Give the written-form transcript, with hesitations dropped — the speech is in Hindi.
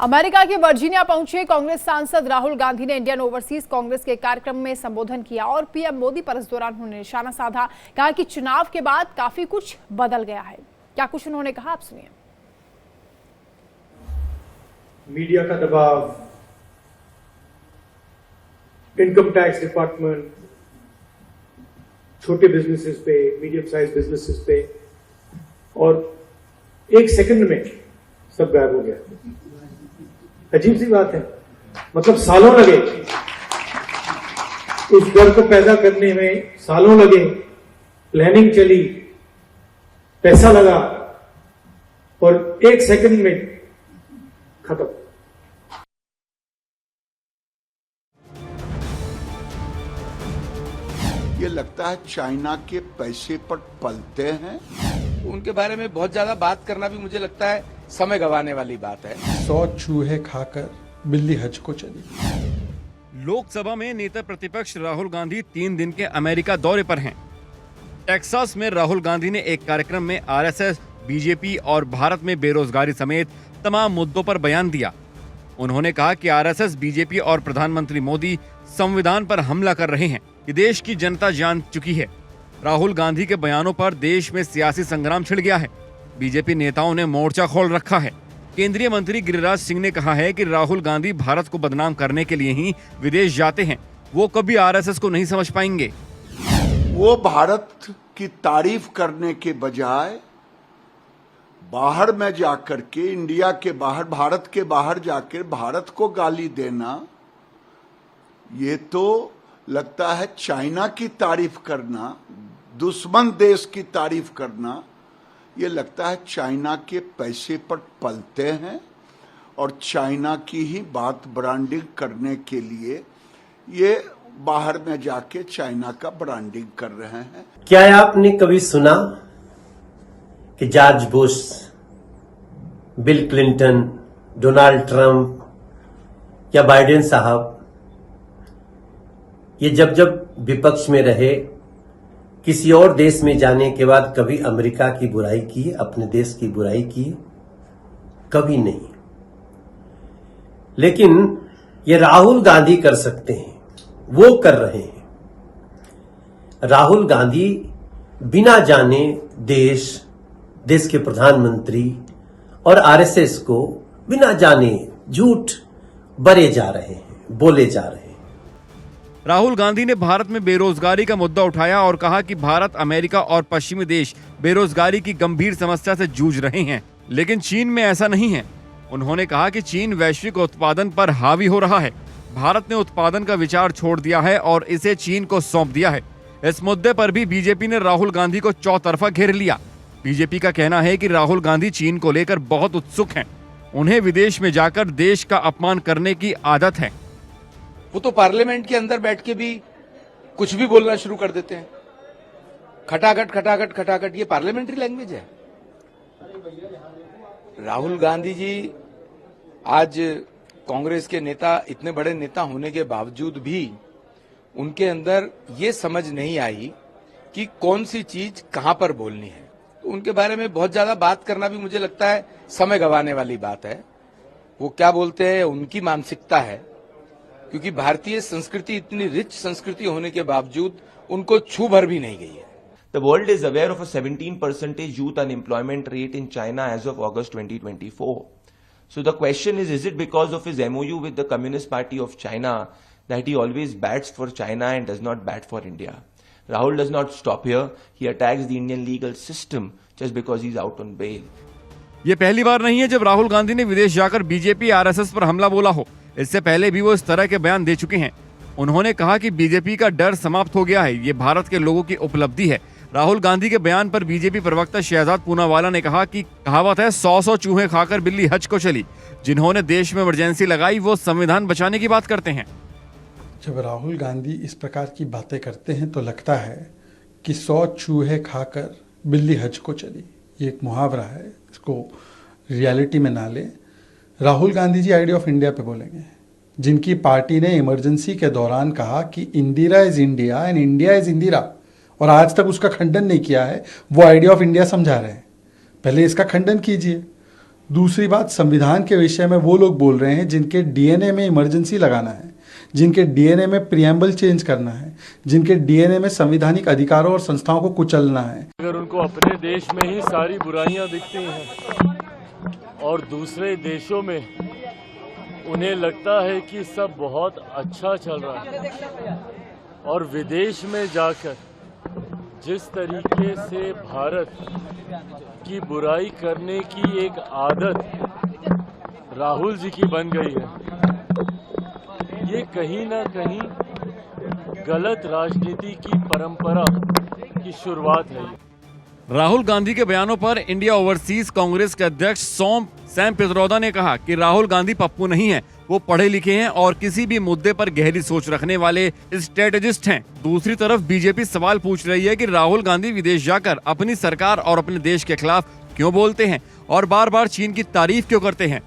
अमेरिका के वर्जीनिया पहुंचे कांग्रेस सांसद राहुल गांधी ने इंडियन ओवरसीज कांग्रेस के कार्यक्रम में संबोधन किया और पीएम मोदी पर इस दौरान उन्होंने निशाना साधा। कहा कि चुनाव के बाद काफी कुछ बदल गया है। क्या कुछ उन्होंने कहा, आप सुनिए। मीडिया का दबाव, इनकम टैक्स डिपार्टमेंट, छोटे बिजनेसेस पे, मीडियम साइज बिजनेसेस पे, और एक सेकंड में सब गायब हो गया। अजीब सी बात है, मतलब सालों लगे इस डर को पैदा करने में, सालों लगे, प्लानिंग चली, पैसा लगा और एक सेकंड में खत्म। ये लगता है चाइना के पैसे पर पलते हैं। उनके बारे में बहुत ज्यादा बात करना भी मुझे लगता है समय गंवाने वाली बात है। 100 चूहे खाकर बिल्ली हज को चली। लोकसभा में नेता प्रतिपक्ष राहुल गांधी 3 दिन के अमेरिका दौरे पर हैं। टेक्सास में राहुल गांधी ने एक कार्यक्रम में आरएसएस, बीजेपी और भारत में बेरोजगारी समेत तमाम मुद्दों पर बयान दिया। उन्होंने कहा कि आरएसएस, बीजेपी और प्रधानमंत्री मोदी संविधान पर हमला कर रहे हैं कि देश की जनता जान चुकी है। राहुल गांधी के बयानों पर देश में सियासी संग्राम छिड़ गया है। बीजेपी नेताओं ने मोर्चा खोल रखा है। केंद्रीय मंत्री गिरिराज सिंह ने कहा है कि राहुल गांधी भारत को बदनाम करने के लिए ही विदेश जाते हैं। वो कभी आरएसएस को नहीं समझ पाएंगे। वो भारत की तारीफ करने के बजाय बाहर में जाकर के, इंडिया के बाहर, भारत के बाहर जाकर भारत को गाली देना, ये तो लगता है चाइना की तारीफ करना, दुश्मन देश की तारीफ करना। ये लगता है चाइना के पैसे पर पलते हैं और चाइना की ही बात ब्रांडिंग करने के लिए ये बाहर में जाके चाइना का ब्रांडिंग कर रहे हैं। क्या आपने कभी सुना कि George Bush, bill Clinton, Donald Trump या बाइडेन साहब ये जब विपक्ष में रहे, किसी और देश में जाने के बाद कभी अमेरिका की बुराई की, अपने देश की बुराई की? कभी नहीं। लेकिन ये राहुल गांधी कर सकते हैं, वो कर रहे हैं। राहुल गांधी बिना जाने देश के प्रधानमंत्री और आरएसएस को बिना जाने झूठ बरे जा रहे हैं, बोले जा रहे हैं। राहुल गांधी ने भारत में बेरोजगारी का मुद्दा उठाया और कहा कि भारत, अमेरिका और पश्चिमी देश बेरोजगारी की गंभीर समस्या से जूझ रहे हैं, लेकिन चीन में ऐसा नहीं है। उन्होंने कहा कि चीन वैश्विक उत्पादन पर हावी हो रहा है। भारत ने उत्पादन का विचार छोड़ दिया है और इसे चीन को सौंप दिया है। इस मुद्दे पर भी बीजेपी ने राहुल गांधी को चौतरफा घेर लिया। बीजेपी का कहना है कि राहुल गांधी चीन को लेकर बहुत उत्सुक हैं। उन्हें विदेश में जाकर देश का अपमान करने की आदत है। वो तो पार्लियामेंट के अंदर बैठ के भी कुछ भी बोलना शुरू कर देते हैं। खटाखट खटाखट खटाखट, ये पार्लियामेंट्री लैंग्वेज है। राहुल गांधी जी आज कांग्रेस के नेता, इतने बड़े नेता होने के बावजूद भी उनके अंदर ये समझ नहीं आई कि कौन सी चीज कहां पर बोलनी है। तो उनके बारे में बहुत ज्यादा बात करना भी मुझे लगता है समय गंवाने वाली बात है। वो क्या बोलते हैं, उनकी मानसिकता है, क्योंकि भारतीय संस्कृति इतनी रिच संस्कृति होने के बावजूद उनको छू भर भी नहीं गई है। The world is aware of a 17% youth unemployment rate in China as of August 2024. So the question is it because of his MOU with the Communist Party of China that he always bats for China and does not bat for India? Rahul does not stop here. He attacks the Indian legal system just because he's out on bail. ये पहली बार नहीं है जब राहुल गांधी ने विदेश जाकर बीजेपी, आरएसएस पर हमला बोला हो। इससे पहले भी वो इस तरह के बयान दे चुके हैं। उन्होंने कहा कि बीजेपी का डर समाप्त हो गया है, ये भारत के लोगों की उपलब्धि है। राहुल गांधी के बयान पर बीजेपी प्रवक्ता शहजाद पूनावाला ने कहा कि कहावत है, 100 चूहे खाकर बिल्ली हज को चली। जिन्होंने देश में इमरजेंसी लगाई वो संविधान बचाने की बात करते हैं। जब राहुल गांधी इस प्रकार की बातें करते हैं तो लगता है कि 100 चूहे खाकर बिल्ली हज को चली। ये एक मुहावरा है, इसको रियलिटी में ना ले। Rahul Gandhi ji idea of India पे बोलेंगे, जिनकी पार्टी ने इमरजेंसी के दौरान कहा कि Indira is India and India is Indira, और आज तक उसका खंडन नहीं किया है। वो आइडिया ऑफ इंडिया समझा रहे हैं। पहले इसका खंडन कीजिए। दूसरी बात, संविधान के विषय में वो लोग बोल रहे हैं जिनके डीएनए में इमरजेंसी लगाना है, जिनके डीएनए में प्रियम्बल चेंज करना है, जिनके डीएनए में संवैधानिक अधिकारों और संस्थाओं को कुचलना है। अगर उनको अपने देश में ही सारी बुराइयां दिखती हैं और दूसरे देशों में उन्हें लगता है कि सब बहुत अच्छा चल रहा है, और विदेश में जाकर जिस तरीके से भारत की बुराई करने की एक आदत राहुल जी की बन गई है, ये कहीं ना कहीं गलत राजनीति की परंपरा की शुरुआत है। राहुल गांधी के बयानों पर इंडिया ओवरसीज कांग्रेस के अध्यक्ष सैम पित्रोदा ने कहा कि राहुल गांधी पप्पू नहीं है, वो पढ़े लिखे हैं और किसी भी मुद्दे पर गहरी सोच रखने वाले स्ट्रेटेजिस्ट हैं। दूसरी तरफ बीजेपी सवाल पूछ रही है कि राहुल गांधी विदेश जाकर अपनी सरकार और अपने देश के खिलाफ क्यों बोलते हैं और बार बार चीन की तारीफ क्यों करते हैं।